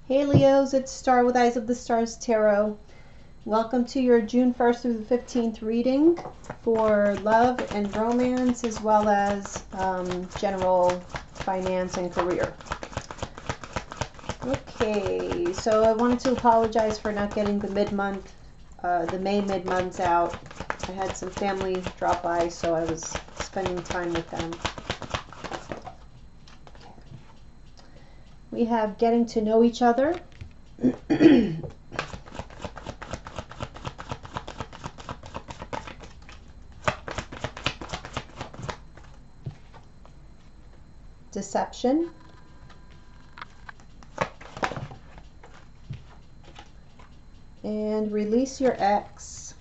Hey Leos, it's Star with Eyes of the Stars Tarot. Welcome to your June 1st through the 15th reading for love and romance, as well as general finance and career. Okay, so I wanted to apologize for not getting the mid-month, the May mid-months out. I had some family drop by, so I was spending time with them. We have getting to know each other. Deception. And release your ex.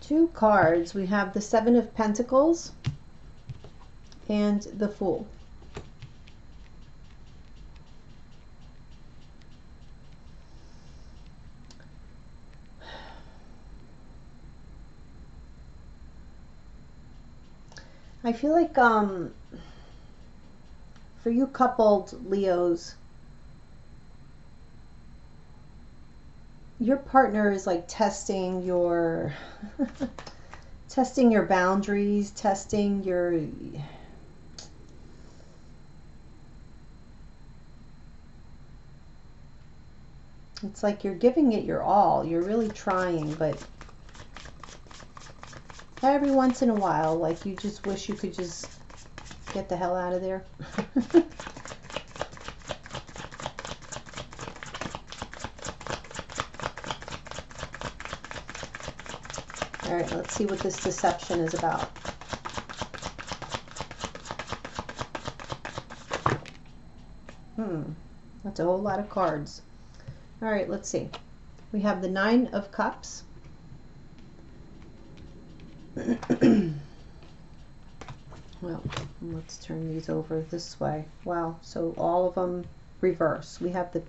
Two cards. We have the Seven of Pentacles and the Fool. I feel like for you coupled Leos, your partner is like testing your testing your boundaries, testing your it's like you're giving it your all. You're really trying, but every once in a while, like you just wish you could just get the hell out of there. All right, let's see what this deception is about. That's a whole lot of cards. All right, let's see. We have the Nine of Cups. Well, let's turn these over this way. Wow, so all of them reverse. We have the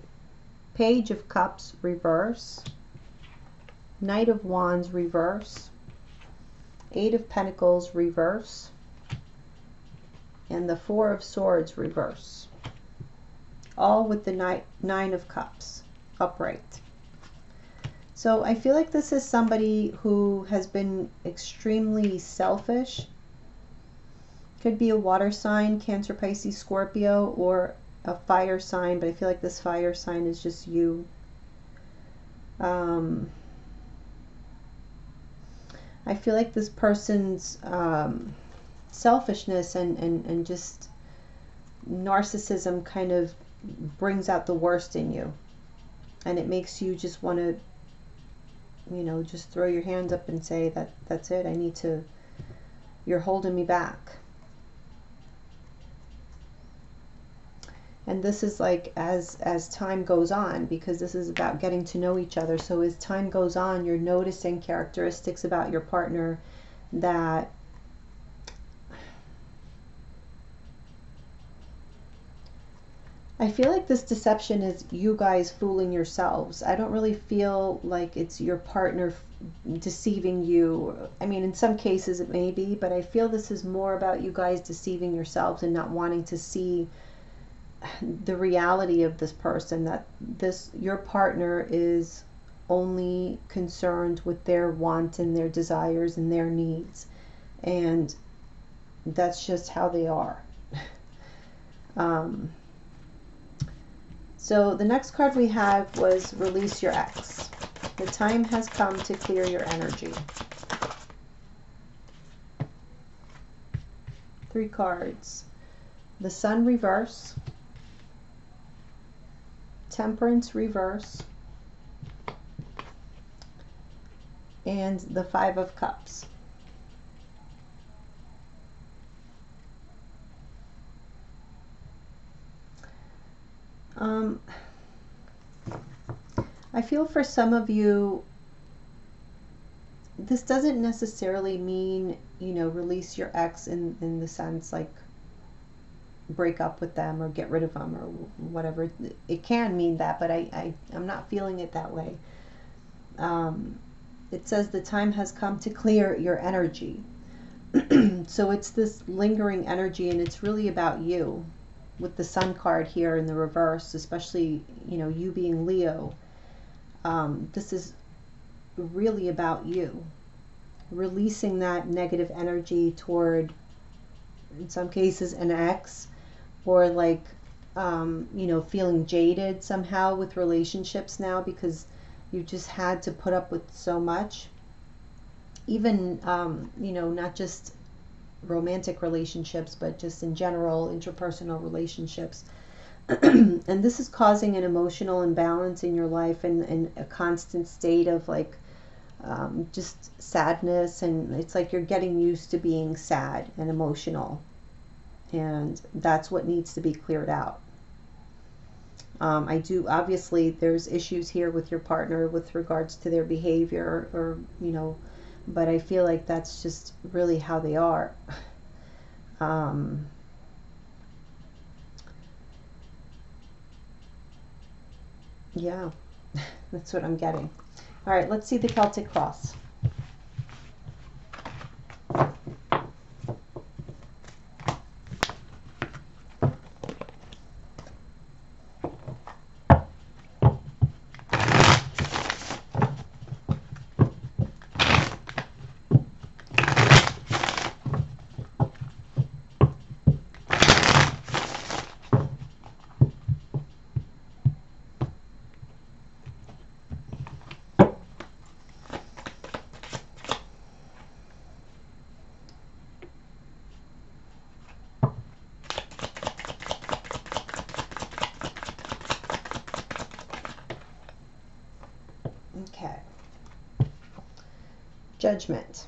Page of Cups reverse, Knight of Wands reverse, Eight of Pentacles reverse, and the Four of Swords reverse. All with the Nine of Cups upright. So I feel like this is somebody who has been extremely selfish. Could be a water sign, Cancer, Pisces, Scorpio, or a fire sign, but I feel like this fire sign is just you. I feel like this person's selfishness and just narcissism kind of brings out the worst in you, and it makes you just want to, you know, just throw your hands up and say that that's it. I need to, you're holding me back. And this is like as time goes on, because this is about getting to know each other. So as time goes on, you're noticing characteristics about your partner that I feel like this deception is you guys fooling yourselves. I don't really feel like it's your partner deceiving you. I mean, in some cases it may be, but I feel this is more about you guys deceiving yourselves and not wanting to see the reality of this person, that your partner is only concerned with their wants and their desires and their needs, and that's just how they are. So the next card we had was Release Your Ex. The time has come to clear your energy. 3 cards. The Sun reverse, Temperance reverse, and the Five of Cups. I feel for some of you this doesn't necessarily mean, you know, release your ex in the sense like break up with them or get rid of them or whatever. It can mean that, but I'm not feeling it that way. It says the time has come to clear your energy. So it's this lingering energy, and it's really about you. With the Sun card here in the reverse, especially, you know, you being Leo, this is really about you. Releasing that negative energy toward, in some cases, an ex, or like, you know, feeling jaded somehow with relationships now because you just had to put up with so much. Even, you know, not just romantic relationships, but just in general, interpersonal relationships. And this is causing an emotional imbalance in your life, and a constant state of like, just sadness, and it's like you're getting used to being sad and emotional, and that's what needs to be cleared out. I do, obviously there's issues here with your partner with regards to their behavior, or, you know, but I feel like that's just really how they are. Yeah, that's what I'm getting. All right, let's see the Celtic cross. Okay. Judgment.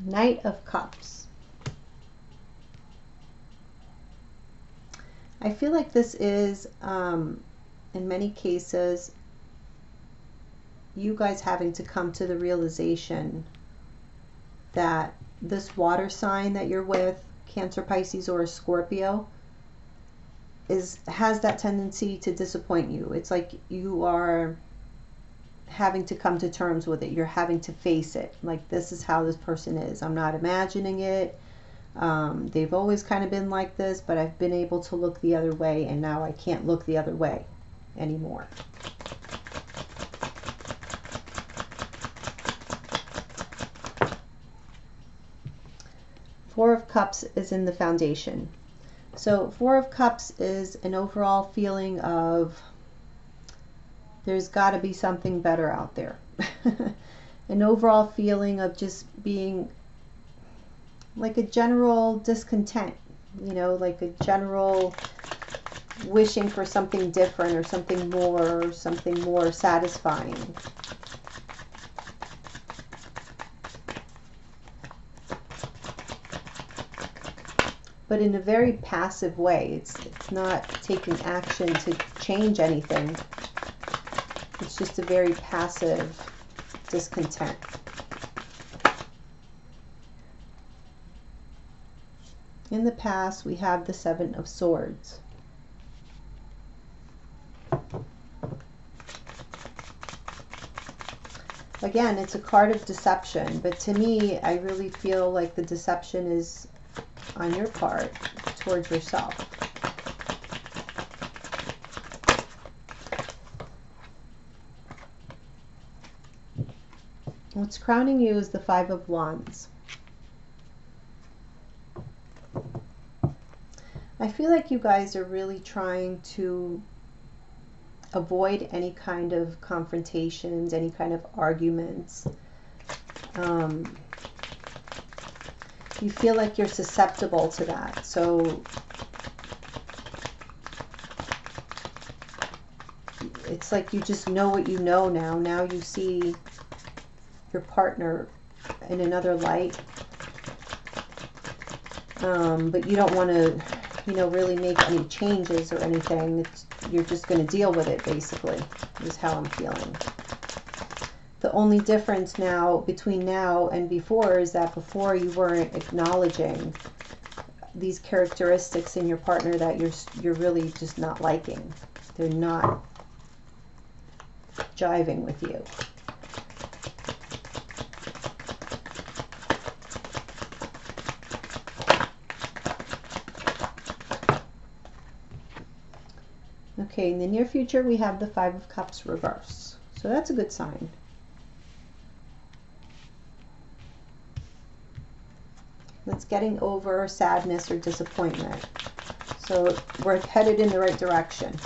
Knight of Cups. I feel like this is, in many cases, you guys having to come to the realization that this water sign that you're with, Cancer, Pisces, or a Scorpio, has that tendency to disappoint you. It's like you are having to come to terms with it. You're having to face it. Like, this is how this person is. I'm not imagining it. They've always kind of been like this, but I've been able to look the other way, and now I can't look the other way anymore. Four of Cups is in the foundation. So Four of Cups is an overall feeling of there's got to be something better out there. An overall feeling of just being like a general discontent, you know, like a general wishing for something different, or something more satisfying. But in a very passive way. It's not taking action to change anything. It's just a very passive discontent. In the past, we have the Seven of Swords. Again, it's a card of deception, but to me, I really feel like the deception is on your part towards yourself. What's crowning you is the Five of Wands. I feel like you guys are really trying to avoid any kind of confrontations, any kind of arguments. You feel like you're susceptible to that. So It's like you just know what you know now. Now you see your partner in another light. But you don't want to, you know, really make any changes or anything. You're just going to deal with it, basically, is how I'm feeling. The only difference now between now and before is that before you weren't acknowledging these characteristics in your partner that you're really just not liking. They're not jiving with you. Okay, in the near future we have the Five of Cups reverse. So that's a good sign. That's getting over sadness or disappointment. So we're headed in the right direction.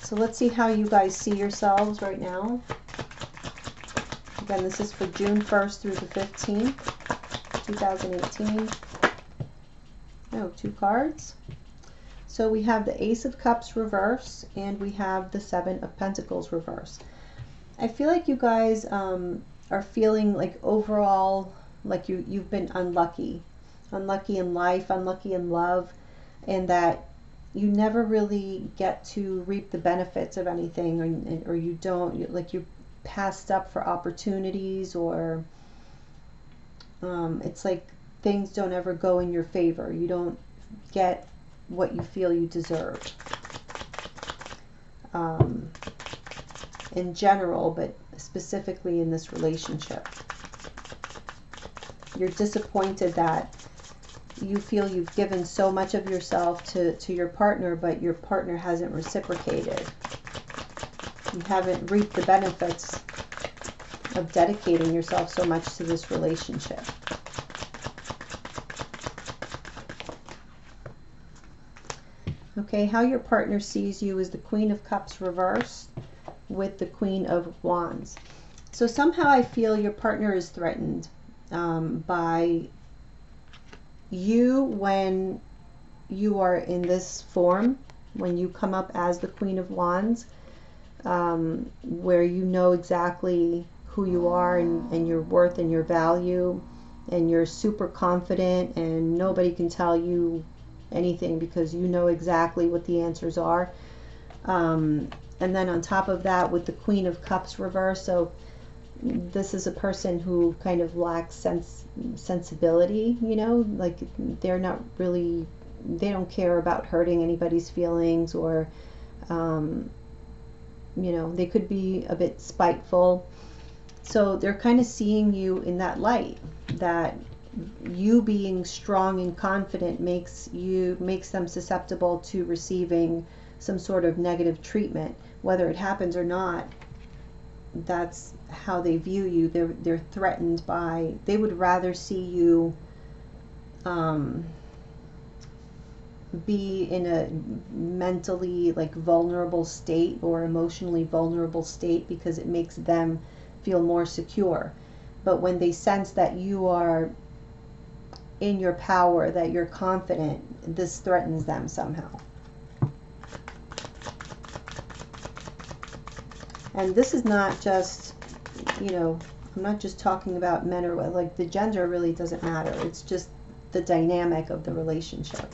So let's see how you guys see yourselves right now. Again, this is for June 1st through the 15th, 2018. Oh, 2 cards. So we have the Ace of Cups reverse and we have the Seven of Pentacles reverse. I feel like you guys are feeling like overall like you've been unlucky in life, unlucky in love, and that you never really get to reap the benefits of anything, or you don't, like you're passed up for opportunities, or it's like things don't ever go in your favor. You don't get what you feel you deserve in general, but specifically in this relationship. You're disappointed that you feel you've given so much of yourself to your partner, but your partner hasn't reciprocated. You haven't reaped the benefits of dedicating yourself so much to this relationship. Okay, how your partner sees you is the Queen of Cups reversed with the Queen of Wands. So somehow I feel your partner is threatened by you when you are in this form, when you come up as the Queen of Wands, where you know exactly who you are and your worth and your value, and you're super confident and nobody can tell you anything because you know exactly what the answers are. And then on top of that, with the Queen of Cups reverse, so this is a person who kind of lacks sensibility, you know, like they're not really, they don't care about hurting anybody's feelings, or you know, they could be a bit spiteful. So they're kind of seeing you in that light, that you being strong and confident makes them susceptible to receiving some sort of negative treatment, whether it happens or not. That's how they view you. They're threatened by, they would rather see you be in a mentally like vulnerable state or emotionally vulnerable state, because it makes them feel more secure. But when they sense that you are in your power, that you're confident, this threatens them somehow. And this is not just, you know, I'm not just talking about men or like the gender really doesn't matter. It's just the dynamic of the relationship.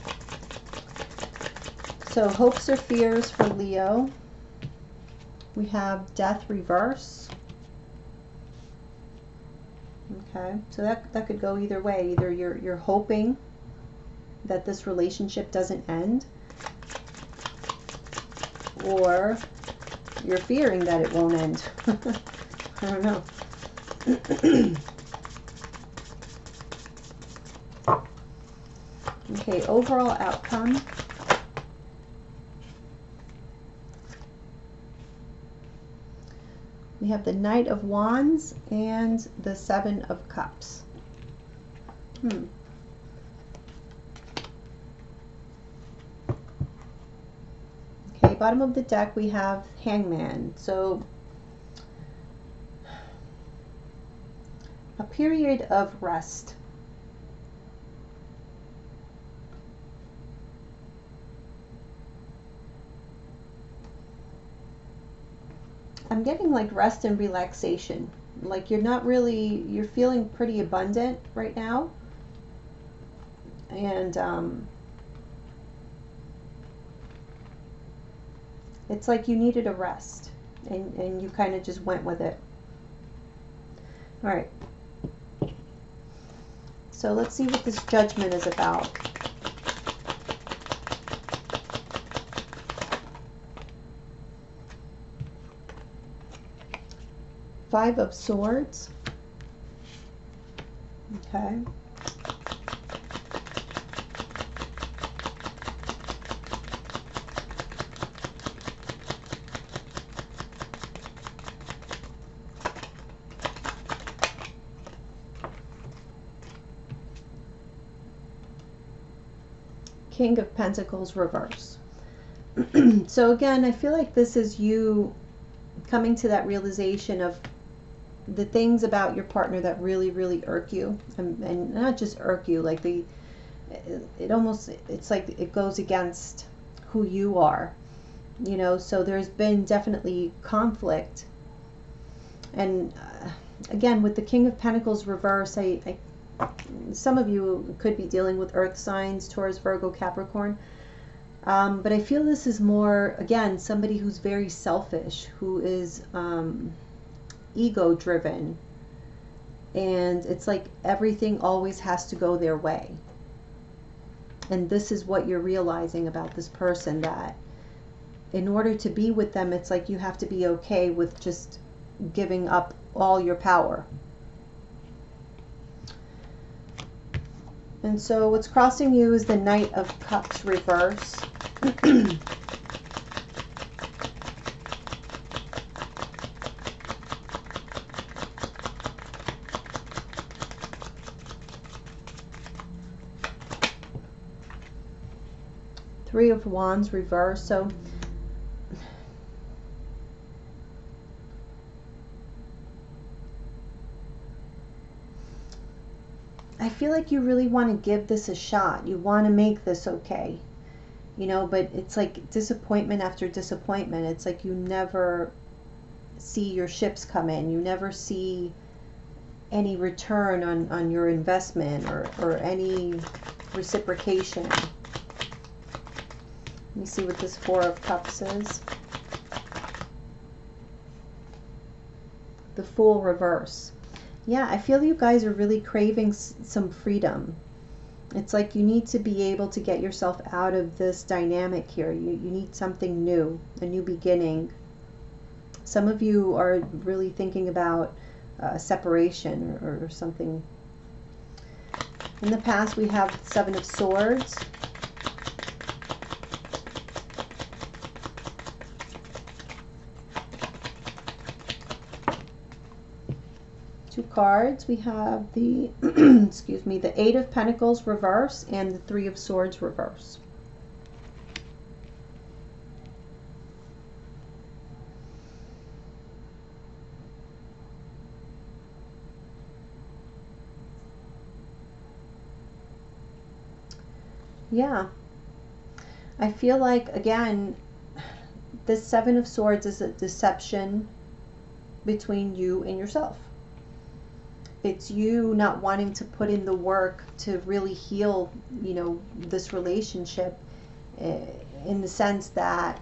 So hopes or fears for Leo. We have Death reverse. Okay, so that could go either way. Either you're hoping that this relationship doesn't end, or you're fearing that it won't end. I don't know. Okay, overall outcome. We have the Knight of Wands and the Seven of Cups. Okay, bottom of the deck we have Hangman. So a period of rest. I'm getting like rest and relaxation. Like you're not really, you're feeling pretty abundant right now. And it's like you needed a rest, and you kind of just went with it. All right. So let's see what this Judgment is about. Five of Swords. Okay. King of Pentacles reverse. So again, I feel like this is you coming to that realization of the things about your partner that really, really irk you, and not just irk you, like it almost, it's like it goes against who you are, you know. So there's been definitely conflict, and again, with the King of Pentacles reverse, some of you could be dealing with earth signs, Taurus, Virgo, Capricorn. But I feel this is more, again, somebody who's very selfish, who is ego driven. And it's like everything always has to go their way. And this is what you're realizing about this person, that in order to be with them, it's like you have to be okay with just giving up all your power. And so what's crossing you is the Knight of Cups reverse. Three of Wands reverse. So I feel like you really want to give this a shot. You want to make this okay, you know, but it's like disappointment after disappointment. It's like you never see your ships come in. You never see any return on your investment, or any reciprocation. Let me see what this Four of Cups is. The Fool reverse. Yeah, I feel you guys are really craving some freedom. It's like you need to be able to get yourself out of this dynamic here. You need something new, a new beginning. Some of you are really thinking about separation or something. In the past, we have Seven of Swords. Two cards. We have the excuse me, the Eight of Pentacles reverse and the Three of Swords reverse. Yeah, I feel like, again, this Seven of Swords is a deception between you and yourself. It's you not wanting to put in the work to really heal, you know, this relationship, in the sense that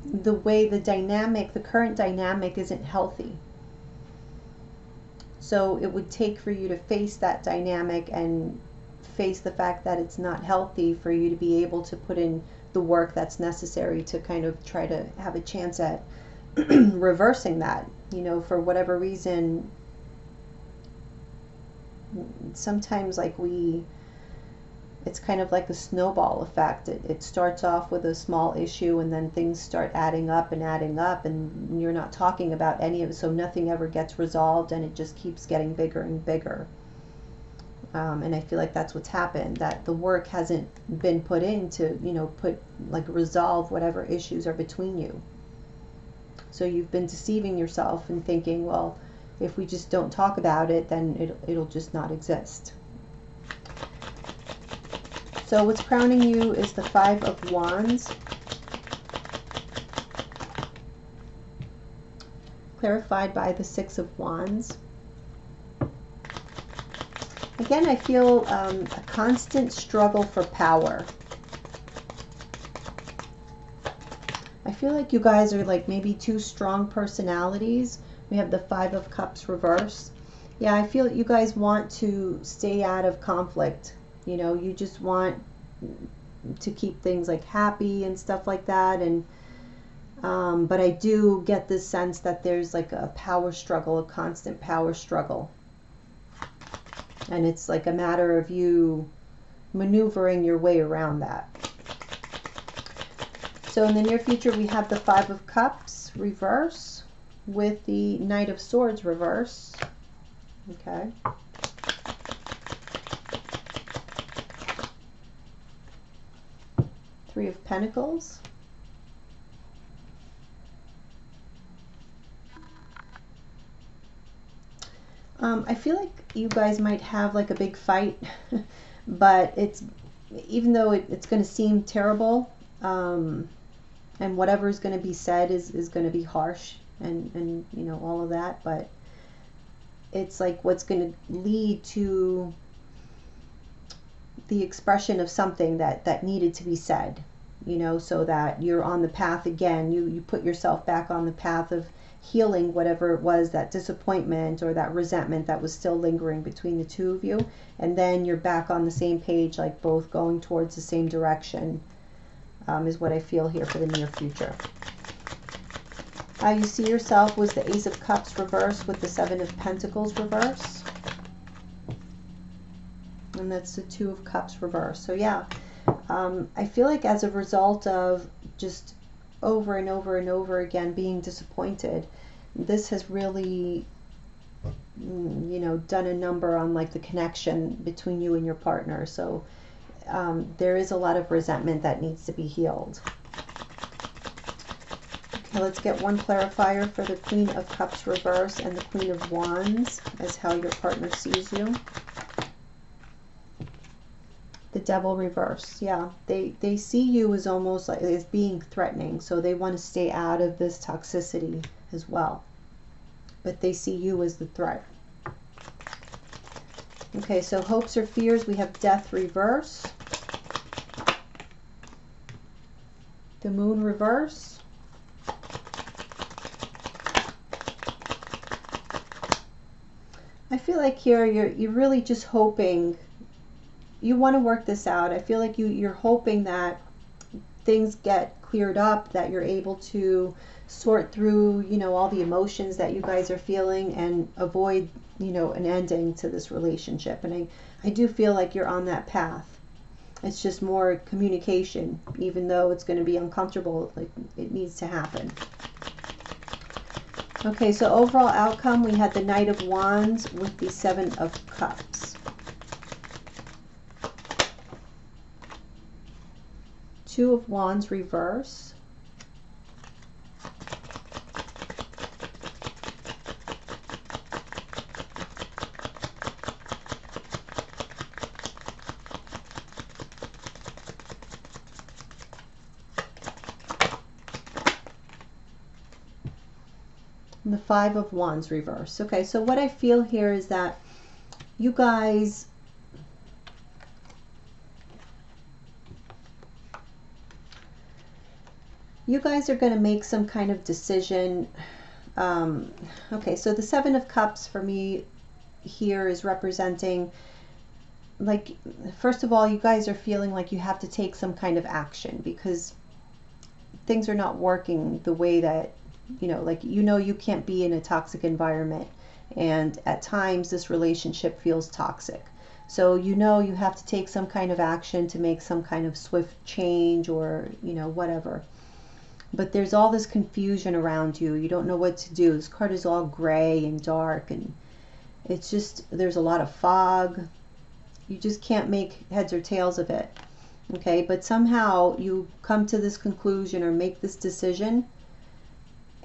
the way the current dynamic isn't healthy. So it would take for you to face that dynamic and face the fact that it's not healthy for you to be able to put in the work that's necessary to kind of try to have a chance at reversing that. You know, for whatever reason, sometimes like it's kind of like a snowball effect. It starts off with a small issue, and then things start adding up, and you're not talking about any of it, so nothing ever gets resolved, and it just keeps getting bigger and bigger. And I feel like that's what's happened, that the work hasn't been put in to, you know, resolve whatever issues are between you. So you've been deceiving yourself and thinking, well, if we just don't talk about it, then it'll just not exist. So what's crowning you is the Five of Wands. clarified by the Six of Wands. Again, I feel a constant struggle for power. I feel like you guys are like maybe two strong personalities. We have the Five of Cups reverse. Yeah, I feel that you guys want to stay out of conflict. You know, you just want to keep things like happy and stuff like that. And but I do get this sense that there's like a power struggle, a constant power struggle. And it's like a matter of you maneuvering your way around that. So in the near future, we have the Five of Cups reverse with the Knight of Swords reverse. Okay. Three of Pentacles. I feel like you guys might have like a big fight, but it's, even though it's going to seem terrible, and whatever is going to be said is going to be harsh and you know, all of that, but it's like what's going to lead to the expression of something that needed to be said, you know, so that you're on the path again. You put yourself back on the path of healing whatever it was, that disappointment or that resentment that was still lingering between the two of you, and then you're back on the same page, like both going towards the same direction, is what I feel here for the near future. How you see yourself was the Ace of Cups reverse with the Seven of Pentacles reverse. And that's the Two of Cups reverse. So yeah, I feel like as a result of just over and over and over again being disappointed, this has really, you know, done a number on like the connection between you and your partner. So there is a lot of resentment that needs to be healed. Okay, let's get one clarifier for the Queen of Cups reverse and the Queen of Wands as how your partner sees you. The Devil reverse. Yeah, they see you as almost like as being threatening, so they want to stay out of this toxicity as well, but they see you as the threat. Okay, so hopes or fears, we have Death reverse, the Moon reverse, I feel like here you're really just hoping, you want to work this out. I feel like you're hoping that things get cleared up, that you're able to sort through, you know, all the emotions that you guys are feeling and avoid, you know, an ending to this relationship. And I do feel like you're on that path. It's just more communication, even though it's going to be uncomfortable, like it needs to happen. Okay, so overall outcome, we had the Knight of Wands with the Seven of Cups. Two of Wands reverse. And the Five of Wands reverse. Okay, so what I feel here is that you guys are going to make some kind of decision. Okay, so the Seven of Cups for me here is representing, like, first of all, you guys are feeling like you have to take some kind of action because things are not working the way that, you know, like, you know, you can't be in a toxic environment, and at times this relationship feels toxic. So you know you have to take some kind of action to make some kind of swift change, or, you know, whatever. But there's all this confusion around you. You don't know what to do. This card is all gray and dark, and it's just, there's a lot of fog. You just can't make heads or tails of it. Okay, but somehow you come to this conclusion or make this decision,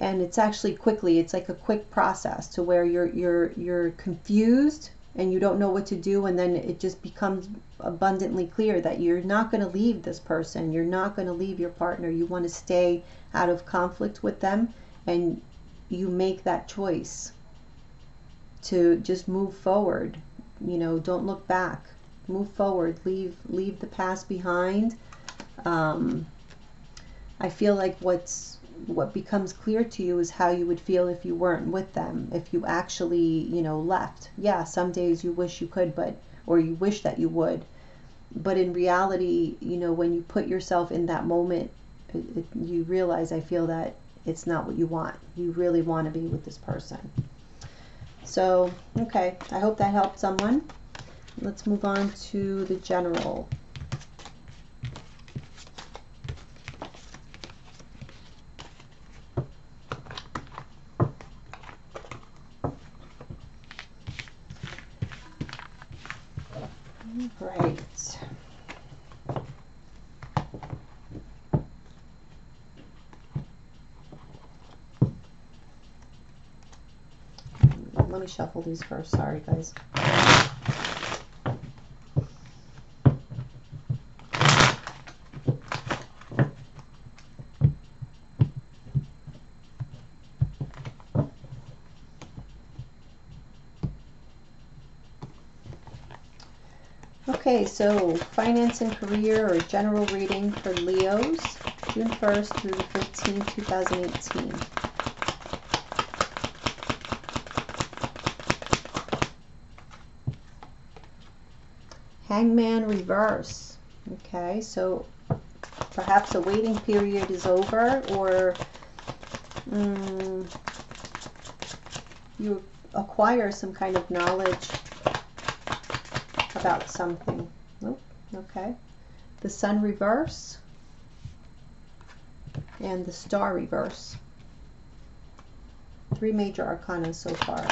and it's actually quickly, it's like a quick process to where you're confused and you don't know what to do, and then it just becomes abundantly clear that you're not going to leave this person, you're not going to leave your partner, you want to stay out of conflict with them, and you make that choice to just move forward. You know, don't look back. Move forward. Leave the past behind. I feel like what becomes clear to you is how you would feel if you weren't with them, if you actually, you know, left. Yeah, some days you wish you could, or you wish that you would. But in reality, you know, when you put yourself in that moment, you realize, I feel that it's not what you want. You really want to be with this person. So, okay, I hope that helped someone. Let's move on to the general. Right. Let me shuffle these first. Sorry, guys. Okay, so finance and career, or general reading for Leos, June 1st through the 15th, 2018. Hangman reverse. Okay, so perhaps a waiting period is over, or you acquire some kind of knowledge about something. Oh, okay. The Sun reverse and the Star reverse. 3 major arcana so far.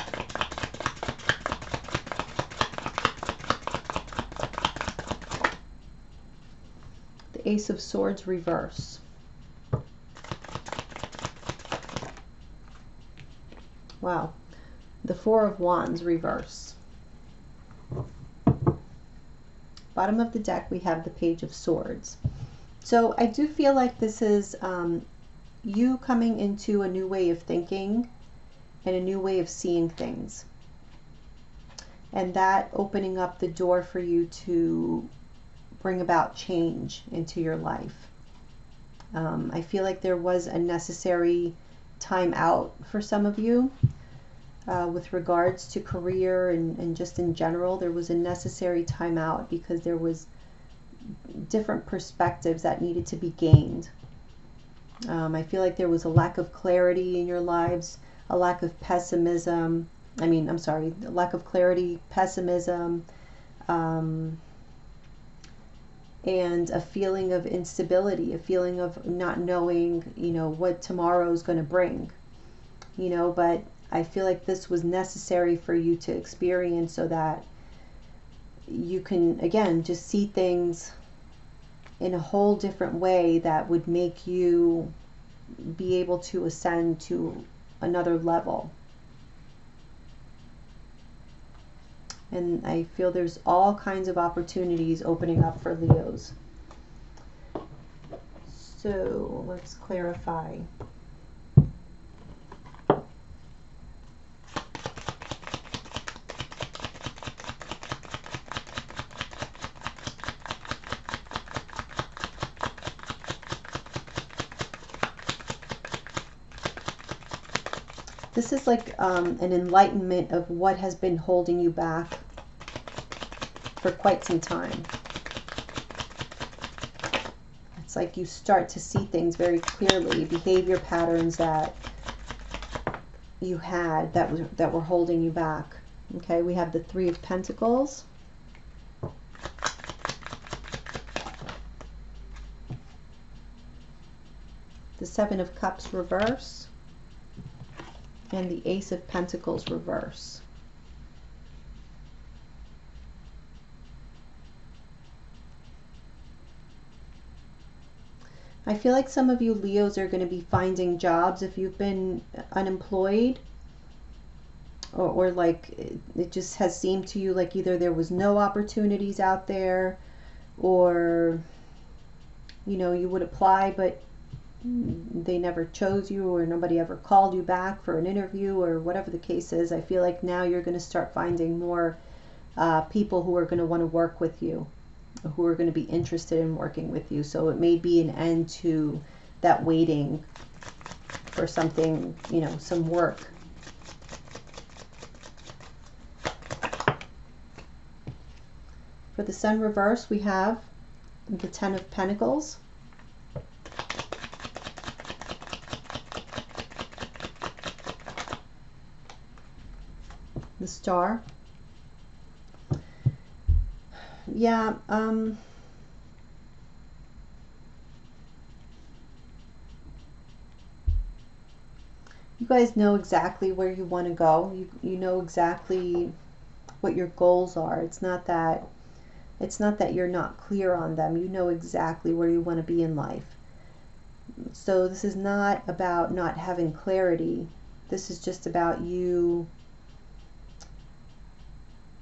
The Ace of Swords reverse. Wow. The Four of Wands reverse. Bottom of the deck, we have the Page of Swords. So I do feel like this is you coming into a new way of thinking and a new way of seeing things. And that opening up the door for you to bring about change into your life. I feel like there was a necessary time out for some of you. With regards to career and just in general, there was a necessary time out because there was different perspectives that needed to be gained. I feel like there was a lack of clarity in your lives, a lack of pessimism. A lack of clarity, pessimism, and a feeling of instability, a feeling of not knowing, you know, what tomorrow is going to bring, you know, but I feel like this was necessary for you to experience so that you can, again, just see things in a whole different way that would make you be able to ascend to another level. And I feel there's all kinds of opportunities opening up for Leos. So let's clarify. This is like an enlightenment of what has been holding you back for quite some time. It's like you start to see things very clearly, behavior patterns that you had that were holding you back. Okay, we have the Three of Pentacles. The Seven of Cups reverse. And the Ace of Pentacles reverse. I feel like some of you Leos are going to be finding jobs if you've been unemployed, or like it just has seemed to you like either there was no opportunities out there, or you know, you would apply but they never chose you, or nobody ever called you back for an interview, or whatever the case is. I feel like now you're going to start finding more people who are going to want to work with you, who are going to be interested in working with you. So it may be an end to that waiting for something, you know, some work. For the Sun reverse, we have the Ten of Pentacles, the Star. Yeah, you guys know exactly where you want to go. You know exactly what your goals are. It's not that you're not clear on them. You know exactly where you want to be in life. So this is not about not having clarity. This is just about you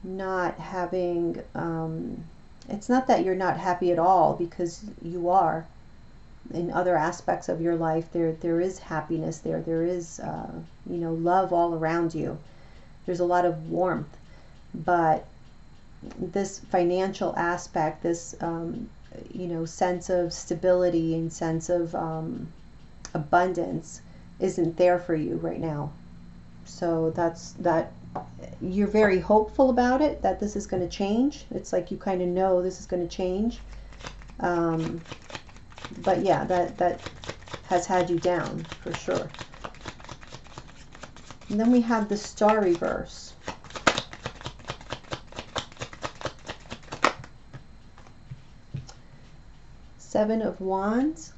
not having, it's not that you're not happy at all, because you are. In other aspects of your life, there is happiness there. There is, you know, love all around you. There's a lot of warmth. But this financial aspect, this, you know, sense of stability and sense of abundance isn't there for you right now. So that you're very hopeful about it, that this is going to change. It's like you kind of know this is going to change. But yeah, that has had you down for sure. And then we have the Star reverse. Seven of Wands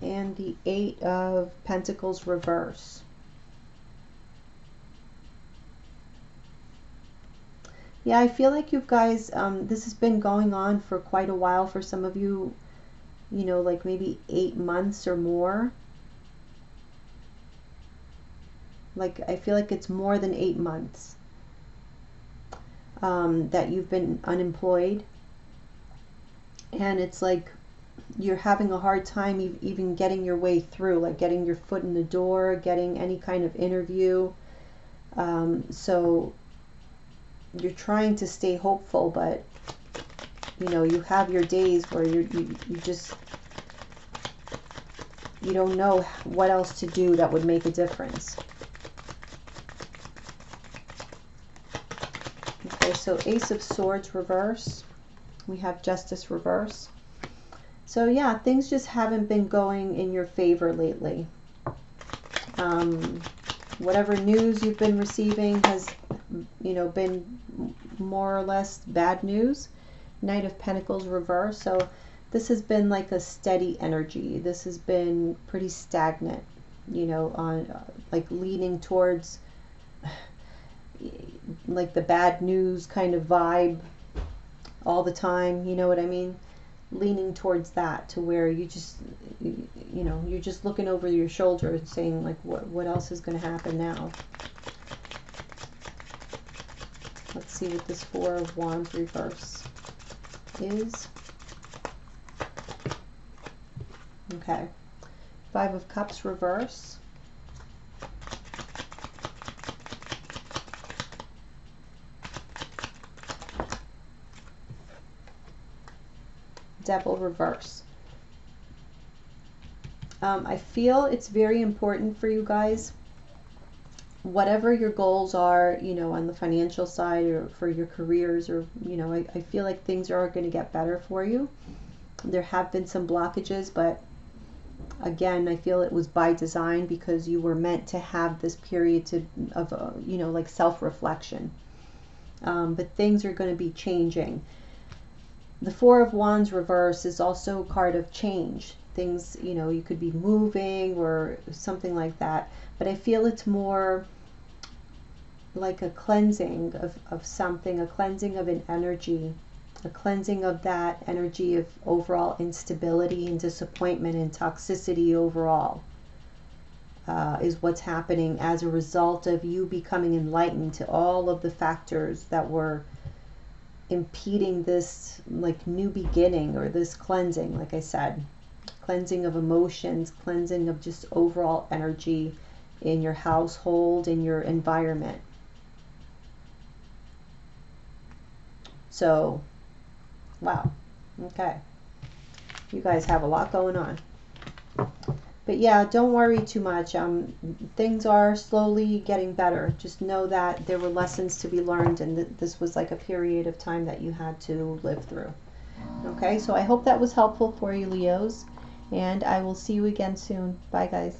and the Eight of Pentacles reverse. Yeah, I feel like you guys, this has been going on for quite a while for some of you, you know, like maybe 8 months or more. Like, I feel like it's more than 8 months that you've been unemployed. And it's like you're having a hard time even getting your way through, like getting your foot in the door, getting any kind of interview. So you're trying to stay hopeful, but you know, you have your days where you just, you don't know what else to do that would make a difference. Okay, so Ace of Swords reverse. We have Justice reverse. So yeah, things just haven't been going in your favor lately. Whatever news you've been receiving has, you know, been more or less bad news. Knight of Pentacles reverse. So this has been like a steady energy. This has been pretty stagnant, you know, on like leaning towards like the bad news kind of vibe all the time, you know what I mean? Leaning towards that, to where you just, you know, you're just looking over your shoulder and saying like, what else is going to happen now? Let's see what this Four of Wands reverse is. Okay. Five of Cups reverse. Devil reverse. I feel it's very important for you guys, whatever your goals are, you know, on the financial side or for your careers, or, you know, I feel like things are going to get better for you. There have been some blockages, but again, I feel it was by design, because you were meant to have this period of you know, like self-reflection. But things are going to be changing. The Four of Wands reverse is also a card of change. Things, you know, you could be moving or something like that. But I feel it's more like a cleansing of something, a cleansing of an energy, a cleansing of that energy of overall instability and disappointment and toxicity overall, is what's happening as a result of you becoming enlightened to all of the factors that were impeding this like new beginning or this cleansing, like I said. cleansing of emotions, cleansing of just overall energy in your household, in your environment. So, wow. Okay. You guys have a lot going on. But yeah, don't worry too much. Things are slowly getting better. Just know that there were lessons to be learned, and this was like a period of time that you had to live through. Okay, so I hope that was helpful for you, Leos, and I will see you again soon. Bye, guys.